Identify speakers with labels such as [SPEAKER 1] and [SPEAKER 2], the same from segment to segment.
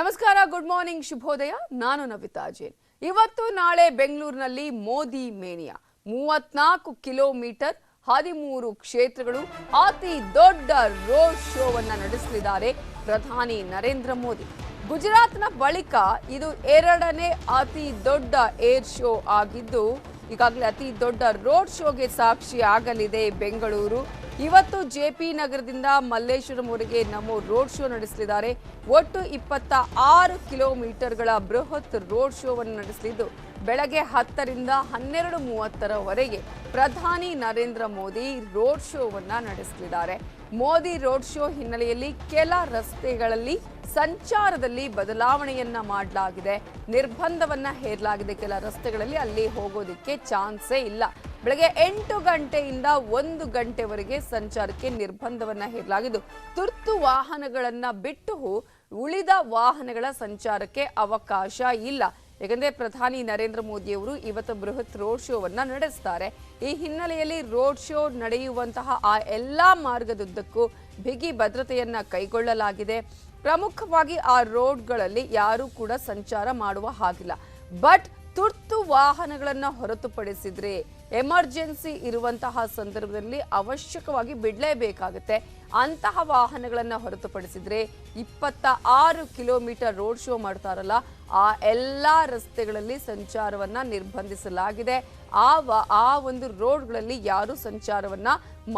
[SPEAKER 1] ನಮಸ್ಕಾರ, good morning, ಶುಭೋದಯ. ನಾನು ನವಿತಾ ಜೈನ್. ಇವತ್ತು ನಾಳೆ ಬೆಂಗಳೂರಿನಲ್ಲಿ ಮೋದಿ ಮೇನಿಯಾ 34 ಕಿಲೋಮೀಟರ್ 13 ಕ್ಷೇತ್ರಗಳು ಅತಿ ದೊಡ್ಡ ರೋಡ್ ಶೋವನ್ನ ನಡೆಸಲಿದ್ದಾರೆ ಪ್ರಧಾನಿ ನರೇಂದ್ರ ಮೋದಿ. ಗುಜರಾತ್ನ ಬಳಿಕ ಇದು ಎರಡನೇ ಅತಿ ದೊಡ್ಡ ಏರ್ ಶೋ ಆಗಿದ್ದು ಈಗಾಗಲೇ ಅತಿ ದೊಡ್ಡ ರೋಡ್ ಶೋಗೆ ಸಾಕ್ಷಿ ಆಗಲಿದೆ ಬೆಂಗಳೂರು. ಇವತ್ತು ಜೆಪಿ ನಗರದಿಂದ ಮಲ್ಲೇಶ್ವರಂವರೆಗೆ ನಮೋ ರೋಡ್ ಶೋ ನಡೆಸಲಿದ್ದಾರೆ. ಒಟ್ಟು 26 ಕಿಲೋಮೀಟರ್ಗಳ ಬೃಹತ್ ರೋಡ್ ಶೋವನ್ನು ನಡೆಸಲಿದ್ದು ಬೆಳಗ್ಗೆ 10ರಿಂದ 12:30ರವರೆಗೆ ಪ್ರಧಾನಿ ನರೇಂದ್ರ ಮೋದಿ ರೋಡ್ ಶೋವನ್ನ ನಡೆಸಲಿದ್ದಾರೆ. ಮೋದಿ ರೋಡ್ ಶೋ ಹಿನ್ನೆಲೆಯಲ್ಲಿ ಕೆಲ ರಸ್ತೆಗಳಲ್ಲಿ ಸಂಚಾರದಲ್ಲಿ ಬದಲಾವಣೆಯನ್ನ ಮಾಡಲಾಗಿದೆ. ನಿರ್ಬಂಧವನ್ನ ಹೇರಲಾಗಿದೆ. ಕೆಲ ರಸ್ತೆಗಳಲ್ಲಿ ಅಲ್ಲಿ ಹೋಗೋದಕ್ಕೆ ಚಾನ್ಸೇ ಇಲ್ಲ. ಬೆಳಗ್ಗೆ 8 ಗಂಟೆಯಿಂದ 1 ಗಂಟೆವರೆಗೆ ಸಂಚಾರಕ್ಕೆ ನಿರ್ಬಂಧವನ್ನ ಹೇರಲಾಗಿದ್ದು ತುರ್ತು ವಾಹನಗಳನ್ನ ಬಿಟ್ಟು ಉಳಿದ ವಾಹನಗಳ ಸಂಚಾರಕ್ಕೆ ಅವಕಾಶ ಇಲ್ಲ. ಯಾಕಂದ್ರೆ ಪ್ರಧಾನಿ ನರೇಂದ್ರ ಮೋದಿ ಅವರು ಇವತ್ತು ಬೃಹತ್ ರೋಡ್ ಶೋವನ್ನ ನಡೆಸ್ತಾರೆ. ಈ ಹಿನ್ನೆಲೆಯಲ್ಲಿ ರೋಡ್ ಶೋ ನಡೆಯುವಂತಹ ಆ ಎಲ್ಲಾ ಮಾರ್ಗದುದ್ದಕ್ಕೂ ಬಿಗಿ ಭದ್ರತೆಯನ್ನ ಕೈಗೊಳ್ಳಲಾಗಿದೆ. ಪ್ರಮುಖವಾಗಿ ಆ ರೋಡ್ಗಳಲ್ಲಿ ಯಾರೂ ಕೂಡ ಸಂಚಾರ ಮಾಡುವ ಹಾಗಿಲ್ಲ. ಬಟ್ ತುರ್ತು ವಾಹನಗಳನ್ನ ಹೊರತುಪಡಿಸಿದ್ರೆ ಎಮರ್ಜೆನ್ಸಿ ಇರುವಂತಹ ಸಂದರ್ಭದಲ್ಲಿ ಅವಶ್ಯಕವಾಗಿ ಬಿಡಲೇಬೇಕಾಗುತ್ತೆ. ಅಂತಹ ವಾಹನಗಳನ್ನ ಹೊರತುಪಡಿಸಿದ್ರೆ 26 ಕಿಲೋಮೀಟರ್ ರೋಡ್ ಶೋ ಮಾಡ್ತಾರಲ್ಲ, ಆ ಎಲ್ಲಾ ರಸ್ತೆಗಳಲ್ಲಿ ಸಂಚಾರವನ್ನ ನಿರ್ಬಂಧಿಸಲಾಗಿದೆ. ಆ ಒಂದು ರೋಡ್ಗಳಲ್ಲಿ ಯಾರು ಸಂಚಾರವನ್ನ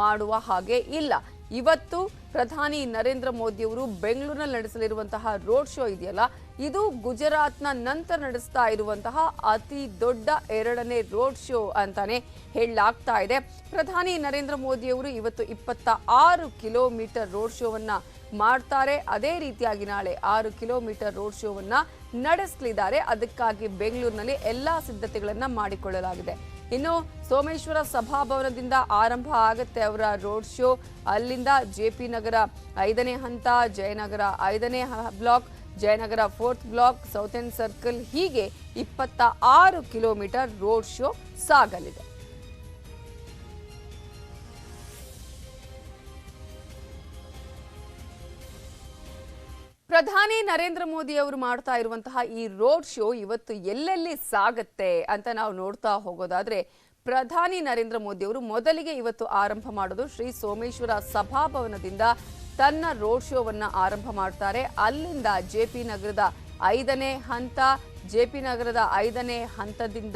[SPEAKER 1] ಮಾಡುವ ಹಾಗೆ ಇಲ್ಲ. ಇವತ್ತು ಪ್ರಧಾನಿ ನರೇಂದ್ರ ಮೋದಿ ಅವರು ಬೆಂಗಳೂರಿನಲ್ಲಿ ನಡೆಸಲಿರುವಂತಹ ರೋಡ್ ಶೋ ಇದೆಯಲ್ಲ, ಇದು ಗುಜರಾತ್ನ ನಂತರ ನಡೆಸ್ತಾ ಇರುವಂತಹ ಅತಿ ದೊಡ್ಡ ಎರಡನೇ ರೋಡ್ ಶೋ ಅಂತಾನೆ ಹೇಳಲಾಗ್ತಾ ಇದೆ. ಪ್ರಧಾನಿ ನರೇಂದ್ರ ಮೋದಿ ಅವರು ಇವತ್ತು 26 ಕಿಲೋಮೀಟರ್ ರೋಡ್ ಶೋವನ್ನ ಮಾಡ್ತಾರೆ. ಅದೇ ರೀತಿಯಾಗಿ ನಾಳೆ 6 ಕಿಲೋಮೀಟರ್ ರೋಡ್ ಶೋವನ್ನ ನಡೆಸಲಿದ್ದಾರೆ. ಅದಕ್ಕಾಗಿ ಬೆಂಗಳೂರಿನಲ್ಲಿ ಎಲ್ಲಾ ಸಿದ್ಧತೆಗಳನ್ನ ಮಾಡಿಕೊಳ್ಳಲಾಗಿದೆ. ಇನ್ನು ಸೋಮೇಶ್ವರ ಸಭಾಭವನದಿಂದ ಆರಂಭ ಆಗುತ್ತೆ ಅವರ ರೋಡ್ ಶೋ. ಅಲ್ಲಿಂದ ಜೆಪಿ ನಗರ 5ನೇ ಹಂತ, ಜಯನಗರ 5ನೇ block, Jayanagar 4th block, South End Circle, ಹೀಗೆ 26 ಕಿಲೋಮೀಟರ್ ರೋಡ್ ಶೋ ಸಾಗಲಿದೆ. ಪ್ರಧಾನಿ ನರೇಂದ್ರ ಮೋದಿ ಅವರು ಮಾಡ್ತಾ ಇರುವಂತಹ ಈ ರೋಡ್ ಶೋ ಇವತ್ತು ಎಲ್ಲೆಲ್ಲಿ ಸಾಗತ್ತೆ ಅಂತ ನಾವು ನೋಡ್ತಾ ಹೋಗೋದಾದ್ರೆ, ಪ್ರಧಾನಿ ನರೇಂದ್ರ ಮೋದಿ ಅವರು ಮೊದಲಿಗೆ ಇವತ್ತು ಆರಂಭ ಮಾಡೋದು ಶ್ರೀ ಸೋಮೇಶ್ವರ ಸಭಾಭವನದಿಂದ ತನ್ನ ರೋಡ್ ಶೋವನ್ನ ಆರಂಭ ಮಾಡ್ತಾರೆ. ಅಲ್ಲಿಂದ ಜೆಪಿ ನಗರದ 5ನೇ ಹಂತ, ಜೆಪಿ ನಗರದ 5ನೇ ಹಂತದಿಂದ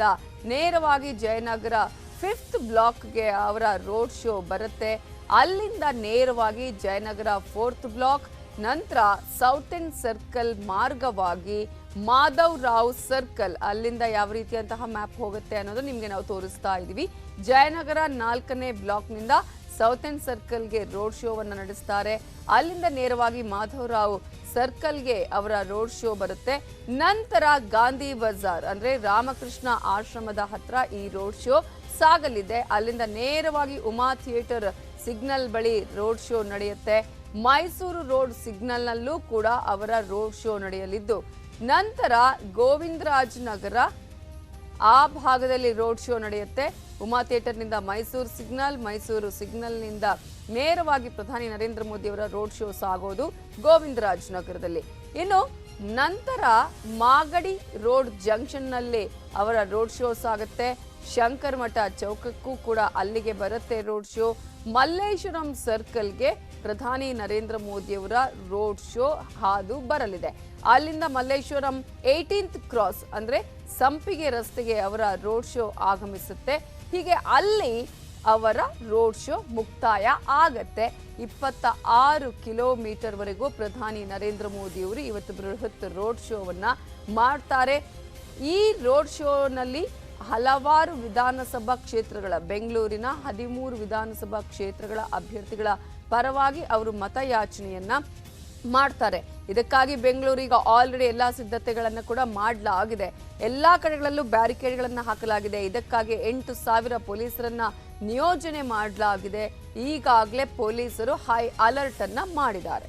[SPEAKER 1] ನೇರವಾಗಿ ಜಯನಗರ 5th ಬ್ಲಾಕ್ಗೆ ಅವರ ರೋಡ್ ಶೋ ಬರುತ್ತೆ. ಅಲ್ಲಿಂದ ನೇರವಾಗಿ ಜಯನಗರ 4th ಬ್ಲಾಕ್, ನಂತರ ಸೌತ್ ಎಂಡ್ ಸರ್ಕಲ್ ಮಾರ್ಗವಾಗಿ ಮಾಧವ್ ರಾವ್ ಸರ್ಕಲ್, ಅಲ್ಲಿಂದ ಯಾವ ರೀತಿಯಂತಹ ಮ್ಯಾಪ್ ಹೋಗುತ್ತೆ ಅನ್ನೋದು ನಿಮ್ಗೆ ನಾವು ತೋರಿಸ್ತಾ ಇದೀವಿ. ಜಯನಗರ 4ನೇ ಬ್ಲಾಕ್ನಿಂದ ಸೌತ್ ಎಂಡ್ ಸರ್ಕಲ್ಗೆ ರೋಡ್ ಶೋವನ್ನ ನಡೆಸ್ತಾರೆ. ಅಲ್ಲಿಂದ ನೇರವಾಗಿ ಮಾಧವ್ ರಾವ್ ಸರ್ಕಲ್ಗೆ ಅವರ ರೋಡ್ ಶೋ ಬರುತ್ತೆ. ನಂತರ ಗಾಂಧಿ ಬಜಾರ್ ಅಂದ್ರೆ ರಾಮಕೃಷ್ಣ ಆಶ್ರಮದ ಹತ್ರ ಈ ರೋಡ್ ಶೋ ಸಾಗಲಿದೆ. ಅಲ್ಲಿಂದ ನೇರವಾಗಿ ಉಮಾ ಥಿಯೇಟರ್ ಸಿಗ್ನಲ್ ಬಳಿ ರೋಡ್ ಶೋ ನಡೆಯುತ್ತೆ. ಮೈಸೂರು ರೋಡ್ ಸಿಗ್ನಲ್ನಲ್ಲೂ ಕೂಡ ಅವರ ರೋಡ್ ಶೋ ನಡೆಯಲಿದ್ದು, ನಂತರ ಗೋವಿಂದರಾಜ್ ನಗರ ಆ ಭಾಗದಲ್ಲಿ ರೋಡ್ ಶೋ ನಡೆಯುತ್ತೆ. ಉಮಾ ಥಿಯೇಟರ್ನಿಂದ ಮೈಸೂರು ಸಿಗ್ನಲ್ನಿಂದ ನೇರವಾಗಿ ಪ್ರಧಾನಿ ನರೇಂದ್ರ ಮೋದಿ ಅವರ ರೋಡ್ ಶೋ ಸಾಗೋದು ಗೋವಿಂದರಾಜ್ ನಗರದಲ್ಲಿ. ಇನ್ನು ನಂತರ ಮಾಗಡಿ ರೋಡ್ ಜಂಕ್ಷನ್ನಲ್ಲಿ ಅವರ ರೋಡ್ ಶೋ ಸಾಗುತ್ತೆ. ಶಂಕರ್ ಮಠ ಚೌಕಕ್ಕೂ ಕೂಡ ಅಲ್ಲಿಗೆ ಬರುತ್ತೆ ರೋಡ್ ಶೋ. ಮಲ್ಲೇಶ್ವರಂ ಸರ್ಕಲ್ಗೆ ಪ್ರಧಾನಿ ನರೇಂದ್ರ ಮೋದಿ ಅವರ ರೋಡ್ ಶೋ ಹಾದು ಬರಲಿದೆ. ಅಲ್ಲಿಂದ ಮಲ್ಲೇಶ್ವರಂ 18th ಕ್ರಾಸ್ ಅಂದ್ರೆ ಸಂಪಿಗೆ ರಸ್ತೆಗೆ ಅವರ ರೋಡ್ ಶೋ ಆಗಮಿಸುತ್ತೆ. ಹೀಗೆ ಅಲ್ಲಿ ಅವರ ರೋಡ್ ಶೋ ಮುಕ್ತಾಯ ಆಗತ್ತೆ. 26 ಕಿಲೋಮೀಟರ್ ವರೆಗೂ ಪ್ರಧಾನಿ ನರೇಂದ್ರ ಮೋದಿ ಅವರು ಇವತ್ತು ಬೃಹತ್ ರೋಡ್ ಶೋವನ್ನ ಮಾಡ್ತಾರೆ. ಈ ರೋಡ್ ಶೋನಲ್ಲಿ ಹಲವಾರು ವಿಧಾನಸಭಾ ಕ್ಷೇತ್ರಗಳ, ಬೆಂಗಳೂರಿನ 13 ವಿಧಾನಸಭಾ ಕ್ಷೇತ್ರಗಳ ಅಭ್ಯರ್ಥಿಗಳ ಪರವಾಗಿ ಅವರು ಮತಯಾಚನೆಯನ್ನ ಮಾಡ್ತಾರೆ. ಇದಕ್ಕಾಗಿ ಬೆಂಗಳೂರಿಗೆ ಆಲ್ರೆಡಿ ಎಲ್ಲಾ ಸಿದ್ಧತೆಗಳನ್ನು ಕೂಡ ಮಾಡಲಾಗಿದೆ. ಎಲ್ಲಾ ಕಡೆಗಳಲ್ಲೂ ಬ್ಯಾರಿಕೇಡ್ಗಳನ್ನು ಹಾಕಲಾಗಿದೆ. ಇದಕ್ಕಾಗಿ 8,000 ಪೊಲೀಸರನ್ನ ನಿಯೋಜನೆ ಮಾಡಲಾಗಿದೆ. ಈಗಾಗಲೇ ಪೊಲೀಸರು ಹೈ ಅಲರ್ಟ್ ಅನ್ನ ಮಾಡಿದ್ದಾರೆ.